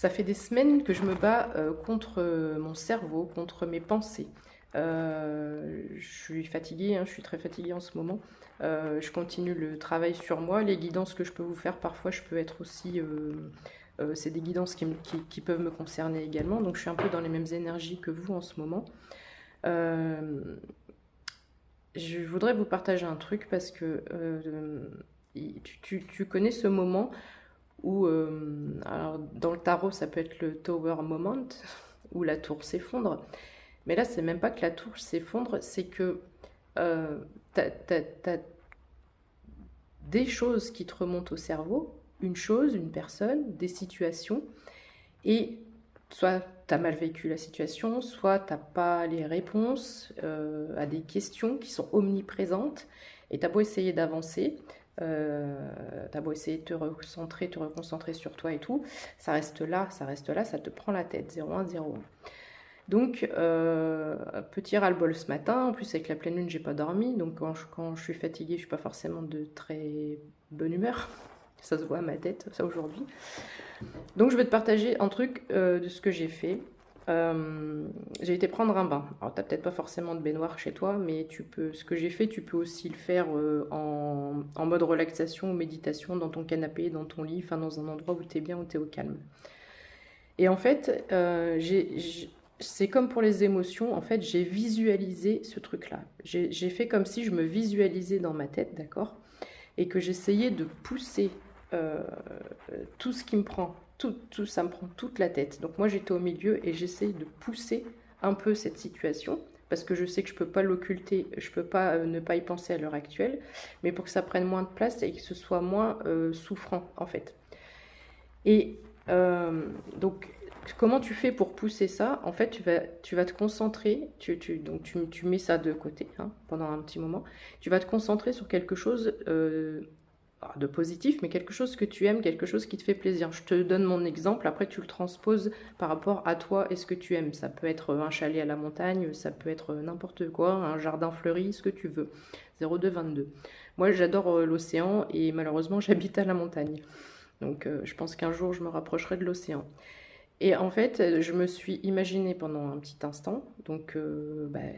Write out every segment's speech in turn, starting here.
Ça fait des semaines que je me bats contre mon cerveau, contre mes pensées. Je suis fatiguée, hein, je suis très fatiguée en ce moment. Je continue le travail sur moi. Les guidances que je peux vous faire, parfois, je peux être aussi... c'est des guidances qui peuvent me concerner également. Donc, je suis un peu dans les mêmes énergies que vous en ce moment. Euh, je voudrais vous partager un truc parce que tu connais ce moment où, alors dans le tarot, ça peut être le Tower Moment, où la tour s'effondre. Mais là, c'est même pas que la tour s'effondre, c'est que euh, t'as des choses qui te remontent au cerveau, une chose, une personne, des situations, et soit t'as mal vécu la situation, soit t'as pas les réponses à des questions qui sont omniprésentes, et t'as beau essayer d'avancer, t'as beau essayer de te reconcentrer sur toi et tout, ça reste là, ça te prend la tête, 0,1, 0,1. Donc, petit ras-le-bol ce matin. En plus, avec la pleine lune, j'ai pas dormi. Donc, quand je suis fatiguée, je suis pas forcément de très bonne humeur. Ça se voit à ma tête, ça aujourd'hui. Donc, je vais te partager un truc de ce que j'ai fait. J'ai été prendre un bain. Alors, t'as peut-être pas forcément de baignoire chez toi, mais ce que j'ai fait, tu peux aussi le faire en mode relaxation ou méditation dans ton canapé, dans ton lit, enfin dans un endroit où t'es bien, où t'es au calme. Et en fait, c'est comme pour les émotions, en fait, j'ai visualisé ce truc-là. J'ai fait comme si je me visualisais dans ma tête, d'accord? Et que j'essayais de pousser euh, tout ce qui me prend, ça me prend toute la tête. Donc moi, j'étais au milieu et j'essaye de pousser un peu cette situation, parce que je sais que je peux pas l'occulter, je peux pas ne pas y penser à l'heure actuelle, mais pour que ça prenne moins de place et que ce soit moins souffrant, en fait. Et donc, comment tu fais pour pousser ça? En fait, tu vas te concentrer, donc tu mets ça de côté hein, pendant un petit moment. Tu vas te concentrer sur quelque chose de positif, mais quelque chose que tu aimes, quelque chose qui te fait plaisir. Je te donne mon exemple, après tu le transposes par rapport à toi et ce que tu aimes. Ça peut être un chalet à la montagne, ça peut être n'importe quoi, un jardin fleuri, ce que tu veux. 02 22. Moi, j'adore l'océan et malheureusement, j'habite à la montagne. Donc je pense qu'un jour je me rapprocherai de l'océan. Et en fait, je me suis imaginée pendant un petit instant, donc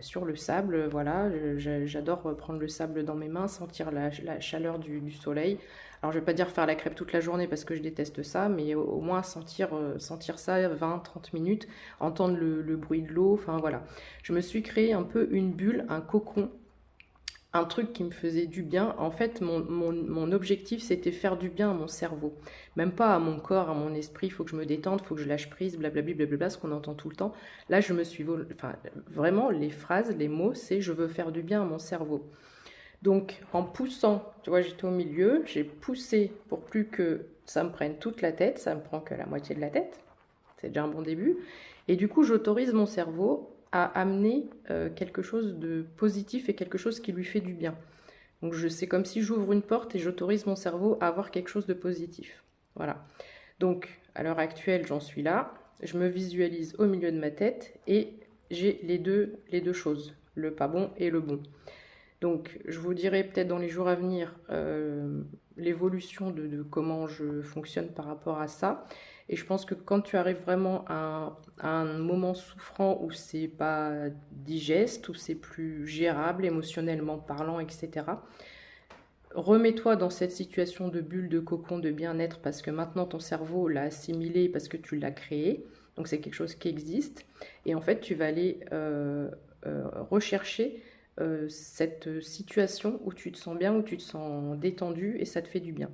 sur le sable, voilà, j'adore prendre le sable dans mes mains, sentir la chaleur du soleil. Alors je vais pas dire faire la crêpe toute la journée parce que je déteste ça, mais au moins sentir ça 20-30 minutes, entendre le bruit de l'eau, enfin voilà. Je me suis créé un peu une bulle, un cocon un truc qui me faisait du bien. En fait, mon objectif, c'était faire du bien à mon cerveau. Même pas à mon corps, à mon esprit, il faut que je me détende, il faut que je lâche prise, blablabla, blablabla, ce qu'on entend tout le temps. Là, enfin, vraiment, les phrases, les mots, c'est je veux faire du bien à mon cerveau. Donc, en poussant, tu vois, j'étais au milieu, j'ai poussé pour plus que ça me prenne toute la tête, ça me prend que la moitié de la tête. C'est déjà un bon début. Et du coup, j'autorise mon cerveau à amener quelque chose de positif et quelque chose qui lui fait du bien. Donc c'est comme si j'ouvre une porte et j'autorise mon cerveau à avoir quelque chose de positif. Voilà. Donc à l'heure actuelle, j'en suis là. Je me visualise au milieu de ma tête et j'ai les deux choses, le pas bon et le bon. Donc je vous dirai peut-être dans les jours à venir l'évolution de comment je fonctionne par rapport à ça. Et je pense que quand tu arrives vraiment à un moment souffrant où c'est pas digeste, où c'est plus gérable émotionnellement parlant, etc., remets-toi dans cette situation de bulle, de cocon, de bien-être parce que maintenant ton cerveau l'a assimilé parce que tu l'as créé. Donc c'est quelque chose qui existe. Et en fait, tu vas aller rechercher cette situation où tu te sens bien, où tu te sens détendu et ça te fait du bien.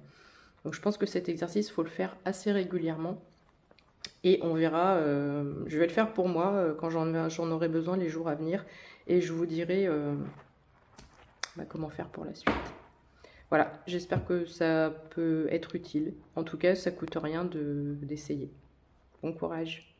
Donc je pense que cet exercice, il faut le faire assez régulièrement et on verra, je vais le faire pour moi quand j'en aurai besoin les jours à venir et je vous dirai comment faire pour la suite. Voilà, j'espère que ça peut être utile. En tout cas, ça coûte rien d'essayer. Bon courage.